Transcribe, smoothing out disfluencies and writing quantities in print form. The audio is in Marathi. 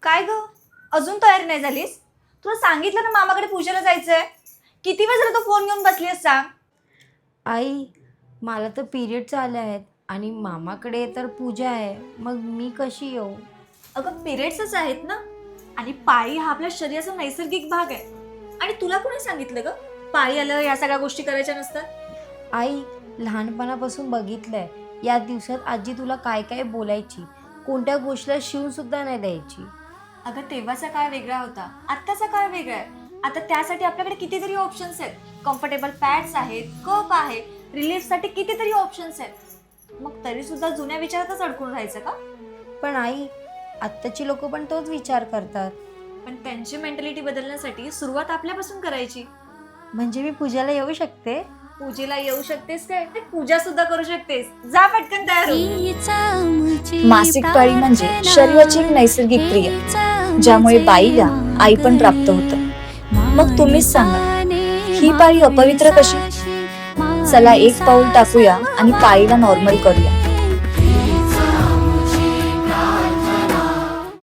काय ग, अजून तयार नाही झालीस? तुला सांगितलं ना मामाकडे पूजेला जायचंय. किती वेळ झाला तू फोन घेऊन बसली आहेस सांग. आई, मला तर पिरियड्स आले आहेत आणि मामाकडे तर पूजा आहे, मग मी कशी येऊ? अगं पिरियड्सच आहेत ना, आणि पाळी हा आपल्या शरीराचा नैसर्गिक भाग आहे. आणि तुला कोणी सांगितलं ग पाळी आलं या सगळ्या गोष्टी करायच्या नसतात? आई, लहानपणापासून बघितलंय, या दिवसात आजी तुला काय काय बोलायची, कोणत्या गोष्टीला शिवून सुद्धा नाही द्यायची. अगं तेव्हाचा काळ वेगळा होता, आत्ताचा काळ वेगळा आहे. आता त्यासाठी आपल्याकडे कितीतरी ऑप्शन्स आहेत. कम्फर्टेबल पॅड्स आहेत, कप आहे, रिलीफसाठी कितीतरी ऑप्शन्स आहेत. मग तरी सुद्धा जुन्या विचारातच अडकून राहायचं का? पण आई, आत्ताची लोक पण तोच विचार करतात. पण त्यांची मेंटॅलिटी बदलण्यासाठी सुरुवात आपल्यापासून करायची. म्हणजे मी पूजाला येऊ शकते? पूजेला येऊ शकतेस काय, ते पूजा सुद्धा करू शकतेस. जा पटकन तयार हो. मासिक पाळी म्हणजे शरीराची एक नैसर्गिक क्रिया, ज्यामुळे बाईला आई पण प्राप्त होतं. मग तुम्हीच सांगा, ही पाळी अपवित्र कशी? चला एक पाऊल टाकूया आणि पाळीला नॉर्मल करूया.